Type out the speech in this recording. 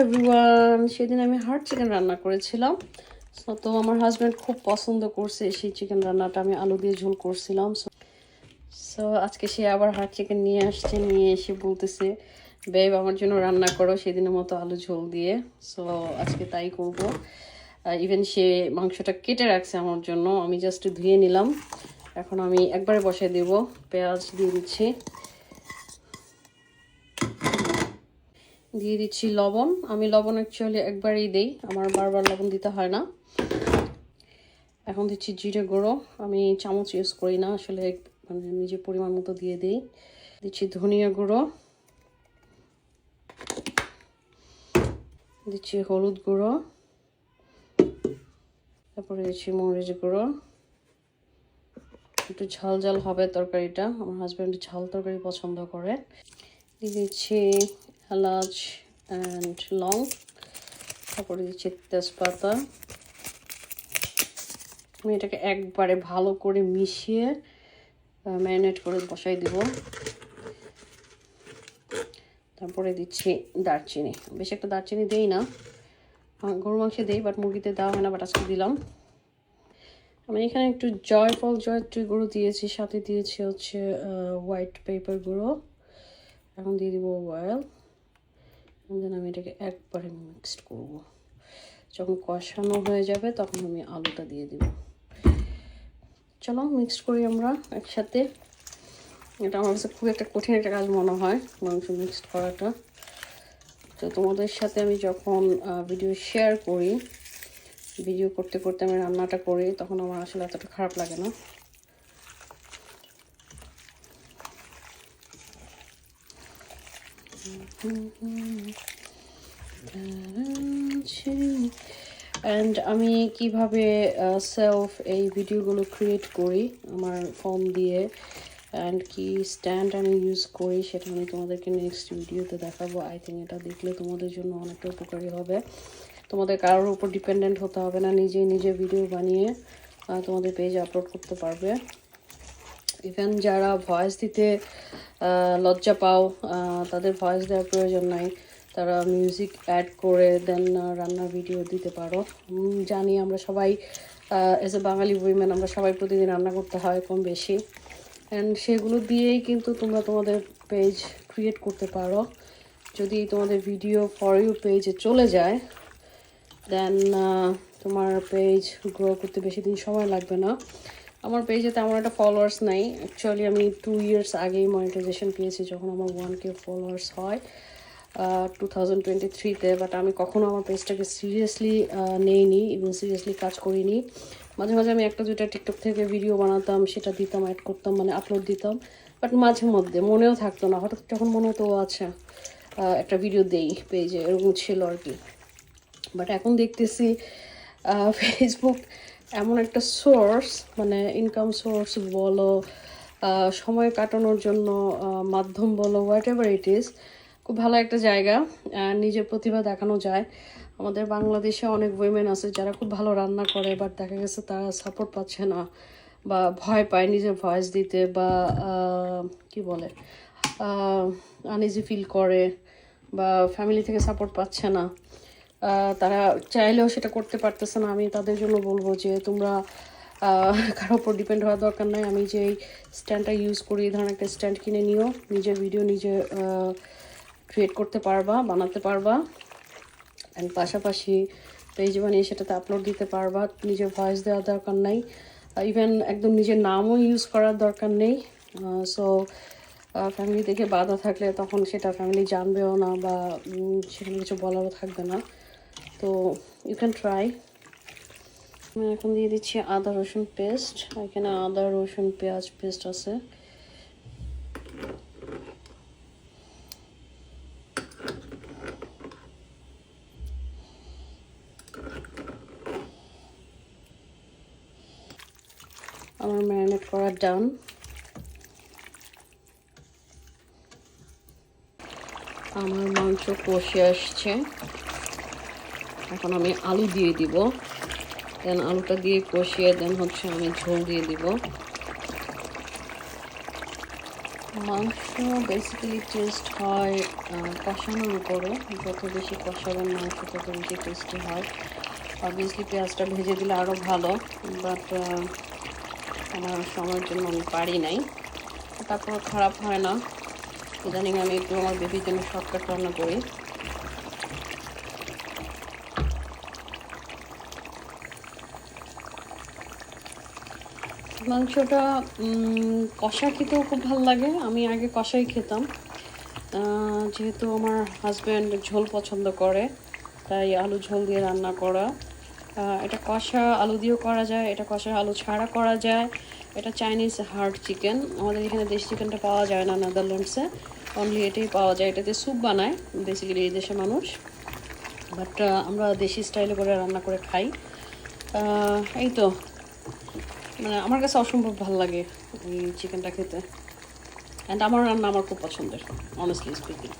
Everyone, সেদিন আমি hard chicken রান্না করেছিলাম। তো আমার হাজব্যান্ড খুব পছন্দ করছে সেই চিকেন রান্নাটা। আমি আলু দিয়ে ঝোল করছিলাম। সো আজকে সে আবার হার্ড চিকেন নিয়ে আসছে, নিয়ে এসে বলতেছে বেব আমার জন্য রান্না করো সেদিনের মতো আলু ঝোল দিয়ে। সো আজকে তাই করব। ইভেন সে মাংসটা কেটে রাখছে আমার জন্য, আমি জাস্ট ধুয়ে নিলাম। এখন আমি একবারে বসাই দেব। পেঁয়াজ দিয়ে দিচ্ছি, দিয়ে দিচ্ছি লবণ। আমি লবণ অ্যাকচুয়ালি একবারেই দেই, আমার বারবার লবণ দিতে হয় না। এখন দিচ্ছি জিরে গুঁড়ো, আমি চামচ ইউজ করি না আসলে, মানে নিজে পরিমাণ মতো দিয়ে দিই। দিচ্ছি ধনিয়া গুঁড়ো, দিচ্ছি হলুদ গুঁড়ো, তারপরে দিচ্ছি মরিচ গুঁড়ো। একটু ঝাল ঝাল হবে তরকারিটা, আমার হাজব্যান্ড ঝাল তরকারি পছন্দ করে। দিয়ে দিচ্ছি এলাচ অ্যান্ড লং, তারপরে দিচ্ছি তেজপাতা। আমি এটাকে একবারে ভালো করে মিশিয়ে ম্যারিনেট করে বসাই দিব। তারপরে দিচ্ছি দারচিনি, বেশি একটা দারচিনি দেই না, গরু মাংসে দেই বাট মুরগিতে দেওয়া হয় না, বাট আজকে দিলাম। আমি এখানে একটু জয়ত্রী গুঁড়ো দিয়েছি, সাথে দিয়েছি হচ্ছে হোয়াইট পেপার গুঁড়ো। এখন দিয়ে দিব অয়েল, দেন আমি এটাকে একবারে মিক্সড করব। যখন কষানো হয়ে যাবে তখন আমি আলুটা দিয়ে দিব। চলো মিক্সড করি আমরা একসাথে। এটা আমার কাছে খুব একটা কঠিন একটা কাজ মনে হয়, মাংস মিক্সড করাটা। তো তোমাদের সাথে আমি যখন ভিডিও শেয়ার করি, ভিডিও করতে করতে আমি রান্নাটা করি, তখন আমার আসলে এতটা খারাপ লাগে না। অ্যান্ড আমি কিভাবে সেলফ এই ভিডিওগুলো ক্রিয়েট করি আমার ফোন দিয়ে, অ্যান্ড কি স্ট্যান্ড আমি ইউজ করি সেটা আমি তোমাদেরকে নেক্সট ভিডিওতে দেখাবো। আই থিঙ্ক এটা দেখলে তোমাদের জন্য অনেকটা উপকারী হবে। তোমাদের কারোর উপর ডিপেন্ডেন্ট হতে হবে না, নিজে ভিডিও বানিয়ে তোমাদের পেজে আপলোড করতে পারবে। ইভেন যারা ভয়েস দিতে লজ্জা পাও, তাদের ভয়েস দেওয়ার প্রয়োজন নাই, তারা মিউজিক অ্যাড করে দেন রান্নার ভিডিও দিতে পারো। জানি আমরা সবাই এজ এ বাঙালি উইমেন আমরা সবাই প্রতিদিন রান্না করতে হয় কম বেশি, অ্যান্ড সেগুলো দিয়েই কিন্তু তোমরা তোমাদের পেজ ক্রিয়েট করতে পারো। যদি তোমাদের ভিডিও ফর ইউ পেজে চলে যায়, দেন তোমার পেজ গ্রো করতে বেশি দিন সময় লাগবে না। আমার পেজে তেমন একটা ফলোয়ার্স নাই, অ্যাকচুয়ালি আমি 2 ইয়ার্স আগেই মনিটাইজেশন পেয়েছি, যখন আমার 1K ফলোয়ার্স হয় 2023-তে। বাট আমি কখনো আমার পেজটাকে সিরিয়াসলি নেইনি, ইভেন সিরিয়াসলি কাজ করিনি। মাঝে মাঝে আমি একটা দুইটা টিকটক থেকে ভিডিও বানাতাম, সেটা দিতাম, অ্যাড করতাম, মানে আপলোড দিতাম, বাট মাঝে মধ্যে মনেও থাকতো না, হঠাৎ যখন মনে হতো আচ্ছা একটা ভিডিও দেই পেজে, এরকম ছিল আর কি। বাট এখন দেখতেছি ফেসবুক এমন একটা সোর্স, মানে ইনকাম সোর্স বলো, সময় কাটানোর জন্য মাধ্যম বলো, হোয়াট এভার ইট ইজ, খুব ভালো একটা জায়গা। নিজের প্রতিভা দেখানো যায়। আমাদের বাংলাদেশে অনেক উইমেন আছে যারা খুব ভালো রান্না করে, বাট দেখা গেছে তারা সাপোর্ট পাচ্ছে না, বা ভয় পায় নিজের ভয়েস দিতে, বা কি বলে আনইজি ফিল করে, বা ফ্যামিলি থেকে সাপোর্ট পাচ্ছে না, তারা চাইলেও সেটা করতে পারতেছে না। আমি তাদের জন্য বলবো যে তোমরা কারোর উপর ডিপেন্ড হওয়ার দরকার নাই। আমি যে স্ট্যান্ডটা ইউজ করি, এই ধরনের একটা স্ট্যান্ড কিনে নিও, নিজের ভিডিও নিজে ক্রিয়েট করতে পারবা, বানাতে পারবা, অ্যান্ড পাশাপাশি পেজ বানিয়ে সেটাতে আপলোড দিতে পারবা। নিজের ভয়েস দেওয়ার দরকার নাই, ইভেন একদম নিজের নামও ইউজ করার দরকার নেই। সো ফ্যামিলি থেকে বাধা থাকলে তখন সেটা ফ্যামিলি জানবেও না, বা সেখানে কিছু বলারও থাকবে না। তো ইউ ক্যান ট্রাই। আমি এখন দিয়ে দিচ্ছি আদা রসুন পেস্ট, এখানে আদা রসুন পেঁয়াজ পেস্ট আছে। আমার ম্যারিনেট করা ডান। আমার মাংস কষে আসছে, এখন আমি আলু দিয়ে দিব, দেন আলুটা দিয়ে কষিয়ে দেন হচ্ছে আমি ঝোল দিয়ে দিব। মাংস বেসিক্যালি টেস্ট হয় কষানোর উপরে। যত বেশি কষাবেন মাংস তত বেশি টেস্টি হয়। অবভিয়াসলি পেঁয়াজটা ভেজে দিলে আরও ভালো, বাট আমার সময়ের জন্য আমি পারি নাই। তারপর খারাপ হয় না। ইদানিং আমি একটু আমার বেবির জন্য শর্টকাট রান্না করি। মাংসটা কষা খেতেও খুব ভালো লাগে। আমি আগে কষাই খেতাম, যেহেতু আমার হাজব্যান্ড ঝোল পছন্দ করে তাই আলু ঝোল দিয়ে রান্না করা। এটা কষা আলু দিয়েও করা যায়, এটা কষা আলু ছাড়া করা যায়। এটা চাইনিজ হার্ড চিকেন, আমাদের এখানে দেশি চিকেনটা পাওয়া যায় না, নেদারল্যান্ডসে অনলি এটাই পাওয়া যায়। এটাতে স্যুপ বানায় বেসিক্যালি এই দেশের মানুষ, বাট আমরা দেশি স্টাইলে করে রান্না করে খাই। এই তো, মানে আমার কাছে অসম্ভব ভালো লাগে এই চিকেনটা খেতে, অ্যান্ড আমার রান্না আমার খুব পছন্দের, অনেস্টলি স্পিকিং।